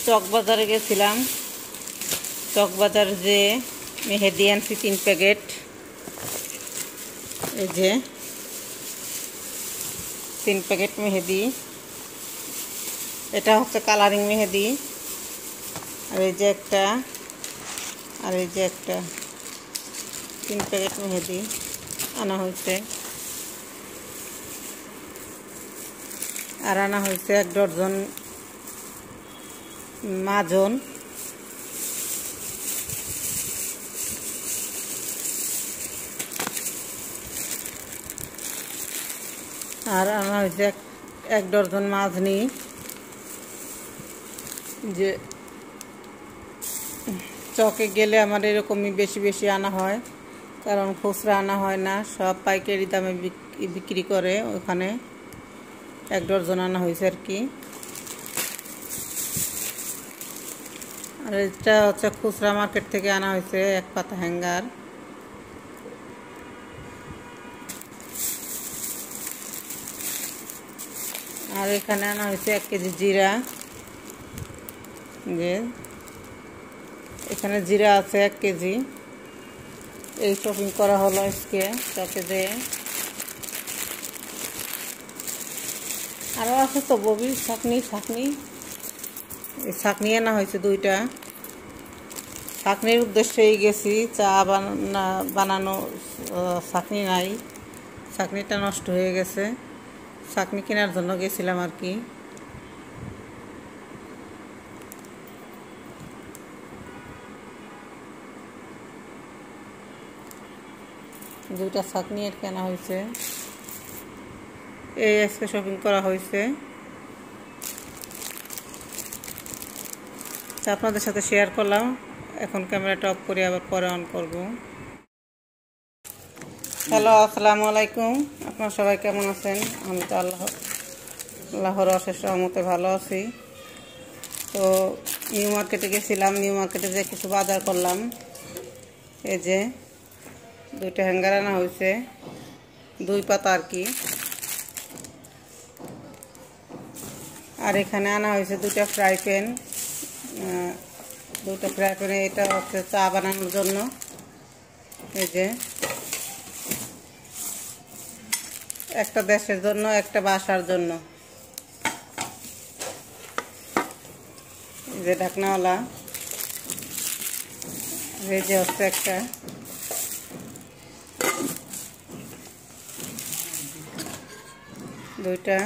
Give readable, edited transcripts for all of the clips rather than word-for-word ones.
চকবাজারে গেছিলাম। চকবাজার যে মেহেদি আনছি 3 প্যাকেট। এই যে 3 প্যাকেট মেহেদি। এটা হচ্ছে কালারিং মেহেদি। আর এই যে একটা, আর এই যে একটা 3 প্যাকেট মেহেদি আনা হয়েছে। আর আনা হয়েছে 1 ডজন মাজন। আর আনা হয়েছে 1 ডজন মাজনি। যে চকে গেলে আমার এরকমই বেশি বেশি আনা হয়, কারণ খুচরা আনা হয় না, সব পাইকারি দামে বিক্রি করে। ওখানে 1 ডজন আনা হয়েছে আর কি। আর এটা হচ্ছে খুচরা মার্কেট থেকে আনা হয়েছে 1 পাতা হ্যাঙ্গার। আর এখানে আনা হয়েছে 1 কেজি জিরা। যে এখানে জিরা আছে 1 কেজি। এই শপিং করা হলো আজকে চকে যেয়ে। আরও আছে তো ববি, ছাকনি এই ছাকনি আনা হয়েছে 2টা। ছাকনির উদ্দেশ্যেই গেছি, চা বানানো ছাকনি নাই, ছাকনিটা নষ্ট হয়ে গেছে। ছাকনি কেনার জন্য গেছিলাম আর কি। দুইটা ছাকনি আর কেনা হয়েছে। এই আজকে শপিং করা হয়েছে, আপনাদের সাথে শেয়ার করলাম। এখন ক্যামেরাটা অফ করে আবার পরে অন করব। হ্যালো, আসসালামু আলাইকুম। আপনারা সবাই কেমন আছেন? আমি তো আল্লাহর অশেষ রহমতে ভালো আছি। তো নিউ মার্কেটে গেছিলাম, নিউ মার্কেটে যে কিছু বাজার করলাম। এই যে 2টা হ্যাঙ্গার আনা হয়েছে, 2 পাতা আর কি। আর এখানে আনা হয়েছে 2টা ফ্রাই প্যান। 2টা ফ্রাই প্যানে এটা হচ্ছে চা বানানোর জন্য। এই যে একটা দেশের জন্য, একটা বাসার জন্য। এই যে ঢাকনাওয়ালা। এই যে হচ্ছে একটা। দুইটা।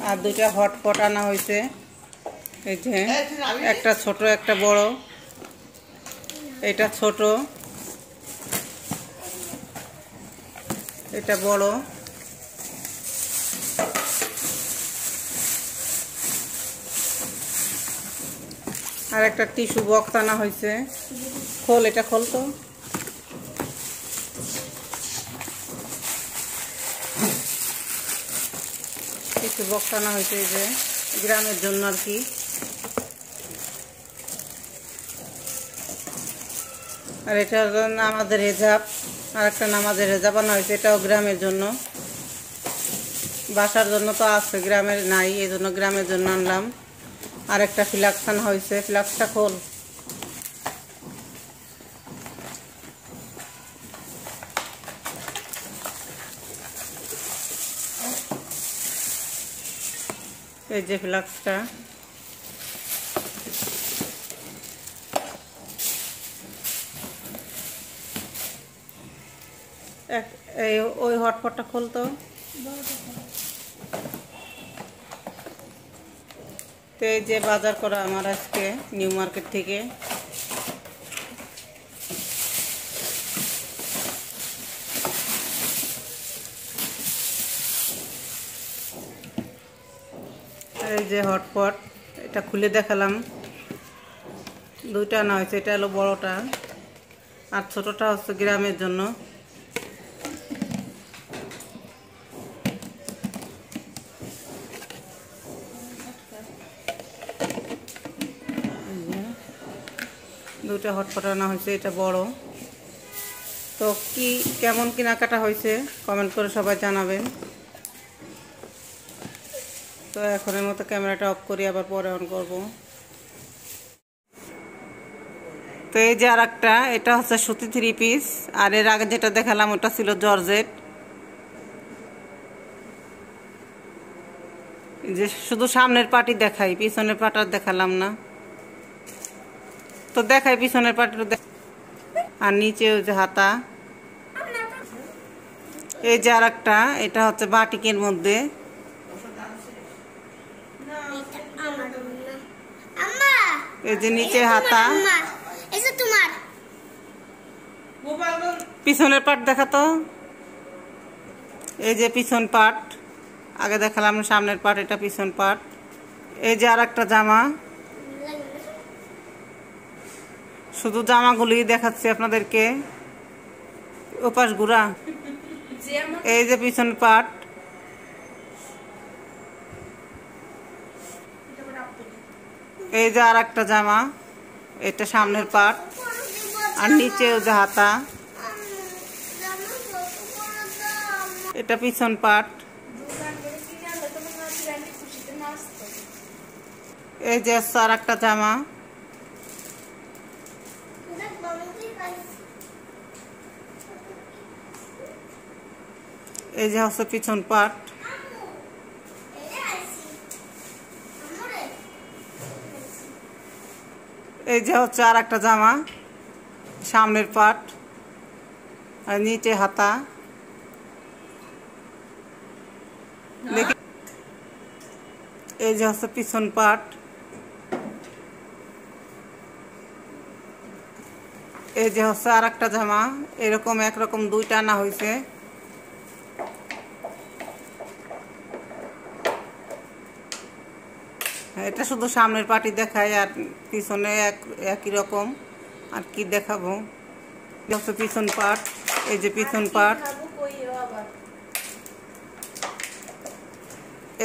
আর 2টা হটপট আনা হয়েছে। এই যে একটা ছোট, একটা বড়। এটা ছোট, এটা বড়। আর একটা টিস্যু বক্স আনা হয়েছে। খোল, এটা খোল তো। টিস্যু বক্স আনা হয়েছে, এই যে গ্রামের জন্য আর কি। আর এটা নামাজের হেজাব। আর একটা নামাজের হেজাব আনা হয়েছে, এটাও গ্রামের জন্য। বাসার জন্য তো আছে, গ্রামের নাই, এই জন্য গ্রামের জন্য আনলাম। আর একটা ফ্লাক্স আনা হয়েছে। ফ্লাক্সটা খোল। এই যে ফ্লাক্সটা। ওই হটপটটা খুলতো। তো এই যে বাজার করা আমার আজকে নিউ মার্কেট থেকে। এই যে হটপট, এটা খুলে দেখালাম। 2টা আনা হয়েছে, এটা হলো বড়টা, আর ছোটটা হচ্ছে গ্রামের জন্য। দুইটা হটপট আনা হয়েছে, এটা বড়। তো কি কেমন কেনাকাটা হয়েছে কমেন্ট করে সবাই জানাবেন। তো এখনের মতো ক্যামেরাটা অফ করি, আবার পরে অন করব। তো এই যে আর একটা, এটা হচ্ছে সুতি 3 পিস, আর এর আগে যেটা দেখালাম ওটা ছিল জর্জেট। যে শুধু সামনের পাটি দেখাই, পিছনের পাট আর দেখালাম না। তো দেখাই পিছনের পাটটা, আর নিচে ওই যে হাতা। এই যে আর একটা, এটা হচ্ছে বাটিকের মধ্যে। এই যে নিচে হাতা, পিছনের পাট দেখা তো। এই যে পিছন পাট, আগে দেখালাম সামনের পাট, এটা পিছন পাট। এই যে আর একটা জামা, শুধু জামাগুলি দেখাচ্ছি আপনাদেরকে। ওপাশ ঘুরা। এই যে পিছন পাট, এই যে আর একটা জামা, এটা সামনের পাট, আর নিচে ওই যে হাতা, এটা পিছন পাট। এই যে আর একটা জামা, এই যে হচ্ছে পিছন পাট। এই যে হচ্ছে আর একটা জামা, সামনের পাট, আর নিচে হাতা। এই যে হচ্ছে পিছন পাট। এই যে হচ্ছে আর একটা জামা, এরকম একরকম দুইটা আনা হয়েছে। এটা শুধু সামনের পাটি দেখায়, আর পিছনে একই রকম। আর কি দেখাবো, হচ্ছে পিছন পাট। এই যে পিছন পাট।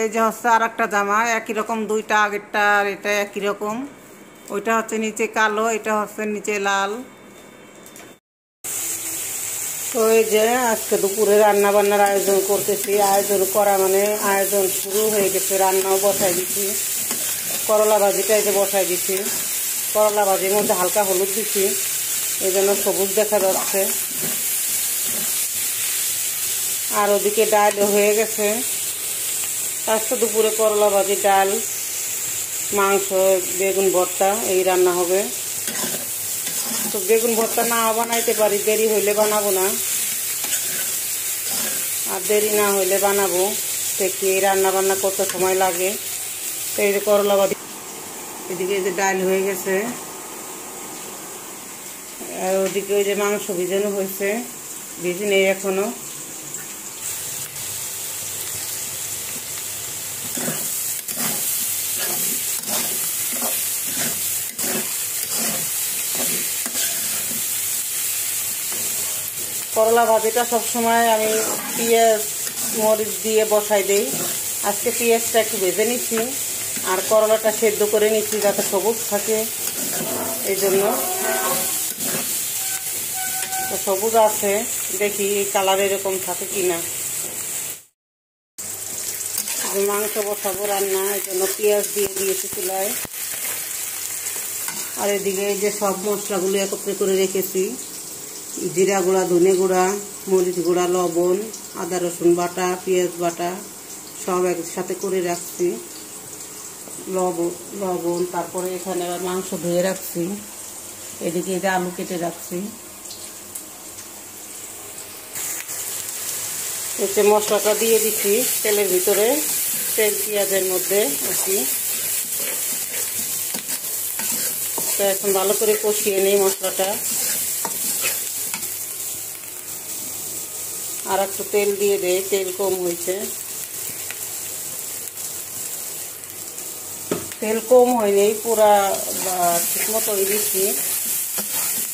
এই যে হচ্ছে আর একটা জামা, একই রকম দুইটা, আগেরটা আর এটা একই রকম। ওইটা হচ্ছে নিচে কালো, এটা হচ্ছে নিচে লাল। তো এই যে আজকে দুপুরে রান্না বান্নার আয়োজন করতেছি। আয়োজন করা মানে আয়োজন শুরু হয়ে গেছে, রান্নাও বসাই দিচ্ছি। করলা ভাজিটা এই যে বসাই দিচ্ছি। করলা ভাজির মধ্যে হালকা হলুদ দিচ্ছি, এই জন্য সবুজ দেখা যাচ্ছে। আর ওদিকে ডাল হয়ে গেছে। আজকে দুপুরে করলা ভাজি, ডাল, মাংস, বেগুন ভর্তা এই রান্না হবে। তো বেগুন ভর্তা না বানাইতে পারি, দেরি হইলে বানাবো না, আর দেরি না হইলে বানাবো। দেখি এই রান্না বান্না করতে সময় লাগে। তো এই যে করলা ভাজি, এদিকে এই যে ডাল হয়ে গেছে, আর ওদিকে ওই যে মাংস ভিজানো হয়েছে, ভিজে নেই এখনো। করলা ভাজিটা সবসময় আমি পেঁয়াজ মরিচ দিয়ে বসাই দিই। আজকে পেঁয়াজটা একটু ভেজে নিচ্ছি, আর করলাটা সেদ্ধ করে নিচ্ছি যাতে সবুজ থাকে, এই জন্য। তো সবুজ আছে, দেখি এই কালার এরকম থাকে কিনা। মাংস বসাবো রান্না, এই জন্য পেঁয়াজ দিয়ে দিয়েছি চুলায়। আর এদিকে এই যে সব মশলাগুলো একত্রে করে রেখেছি। জিরা গুঁড়া, ধনে গুঁড়া, মরিচ গুঁড়া, লবণ, আদা রসুন বাটা, পেঁয়াজ বাটা সব একসাথে করে রাখছি। লবণ, তারপরে এখানে আবার মাংস ধুয়ে রাখছি। এদিকে এই যে আলু কেটে রাখছি। হচ্ছে মশলাটা দিয়ে দিচ্ছি তেলের ভিতরে, তেল পেঁয়াজের মধ্যে আর কি। তো এখন ভালো করে কষিয়ে নিই মশলাটা। আর একটু তেল দিয়ে দেই, তেল কম হয়েছে। তেল কম হয়নি, পুরা ঠিক মতো দিচ্ছি,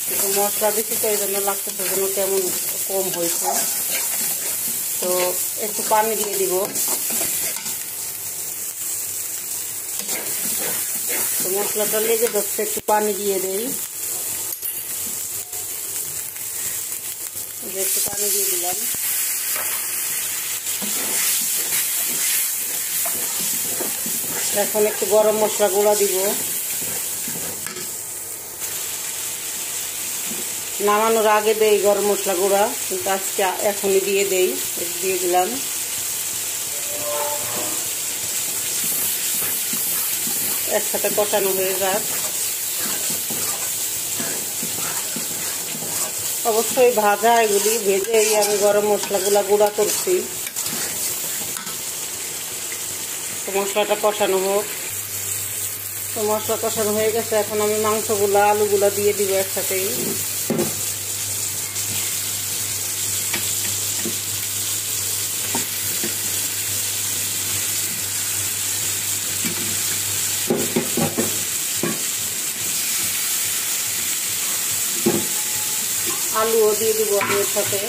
কিন্তু মশলা দিচ্ছি তো এই জন্য লাগতেছে যেন কেমন কম হয়েছে। তো একটু পানি দিয়ে দিব। তো মশলাটা লেগে যাচ্ছে, একটু পানি দিয়ে দেই। একটু পানি দিয়ে দিলাম। এখন একটু গরম মশলা গুঁড়া দিব। নামানোর আগে দেই গরম মশলা গুঁড়া, কিন্তু আজকে এখনই দিয়ে দিলাম। একসাথে কষানো হয়ে যাক। অবশ্যই ভাজা, এগুলি ভেজেই আমি গরম মশলাগুলা গুঁড়া করছি। তো মশলাটা কষানো হোক। তো মশলা কষানো হয়ে গেছে, এখন আমি মাংসগুলা আলুগুলা দিয়ে দিব একসাথেই। আলুও দিয়ে দিব আমি এর সাথে।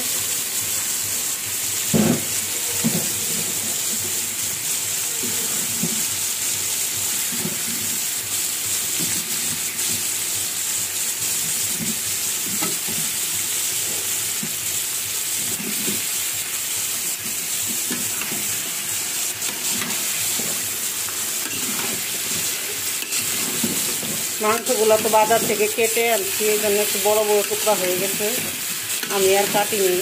মাংসগুলো তো বাজার থেকে কেটে আনছি, এই জন্য একটু বড় বড় টুকরা হয়ে গেছে, আমি আর কাটিনি।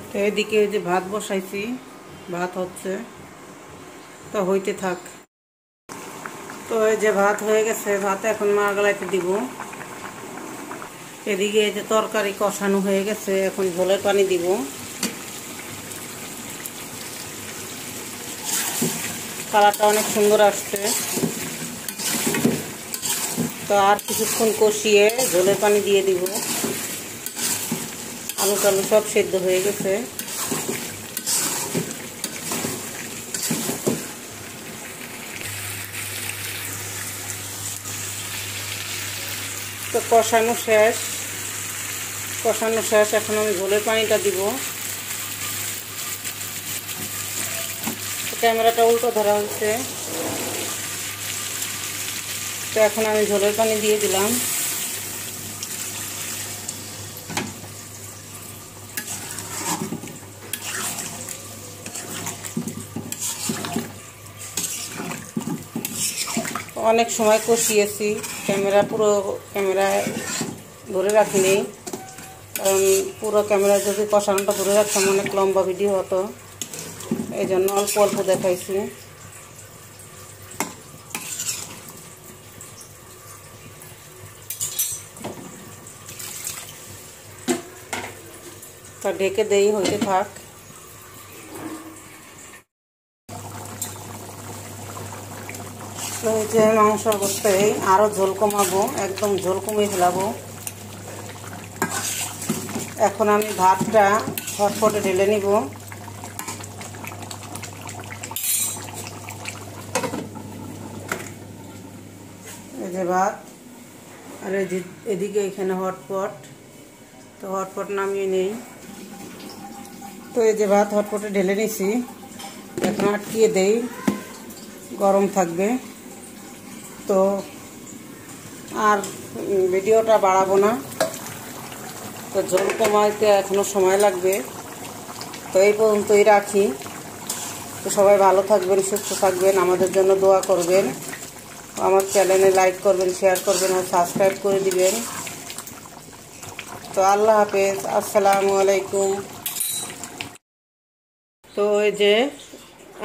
তো এদিকে যে ভাত বসাইছি, ভাত হচ্ছে, তো হইতে থাক। তো এই যে ভাত হয়ে গেছে, ভাত এখন মাড়গালাইতে দিব। এদিকে এই যে তরকারি কষানো হয়ে গেছে, এখন ঝোলের পানি দিব। কালারটা অনেক সুন্দর আসছে। তো আর কিছুক্ষণ কষিয়ে ঝোলের পানি দিয়ে দিব। আলু টালু সব সেদ্ধ হয়ে গেছে। তো কষানো শেষ, এখন আমি ঝোলের পানিটা দিব। ক্যামেরাটা উল্টো ধরা হচ্ছে। তো এখন আমি ঝোলের পানি দিয়ে দিলাম। অনেক সময় কষিয়েছি, ক্যামেরা ধরে রাখিনি, কারণ পুরো ক্যামেরা যদি কষানোটা ধরে রাখতাম অনেক লম্বা ভিডিও হতো, এই জন্য অল্প অল্প দেখাইছি। তা ঢেকে দেই, হইতে থাক। এই যে মাংস করতে আরো ঝোল কমাবো, একদম ঝোল কমিয়ে ফেলাবো। এখন আমি ভাতটা হটপটে ঢেলে নিব। এই যে ভাত, আর এদিকে এখানে হটপট, তো হটপট নামিয়ে নেই। তো এই যে ভাত হটপটে ঢেলে নিছি, এখন আটকিয়ে দেই, গরম থাকবে। তো আর ভিডিওটা বাড়াবো না, তো ঝোল কমাইতে এখনো সময় লাগবে। তো এই পর্যন্তই রাখি। তো সবাই ভালো থাকবেন, সুস্থ থাকবেন, আমাদের জন্য দোয়া করবেন, আমার চ্যানেলে লাইক করবেন, শেয়ার করবেন আর সাবস্ক্রাইব করে দিবেন। তো আল্লাহ হাফেজ, আসসালামু আলাইকুম। তো এই যে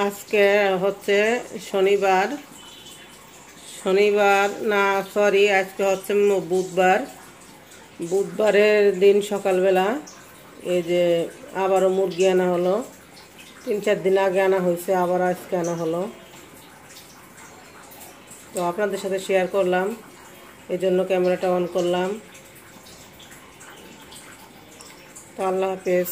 আজকে হচ্ছে শনিবার না সরি, আজকে হচ্ছে বুধবারের দিন সকালবেলা এই যে আবারও মুরগি আনা হলো। 3-4 দিন আগে আনা হয়েছে, আবার আজকে আনা হলো। তো আপনাদের সাথে শেয়ার করলাম, এই জন্য ক্যামেরাটা অন করলাম। তো আল্লাহ হাফেজ।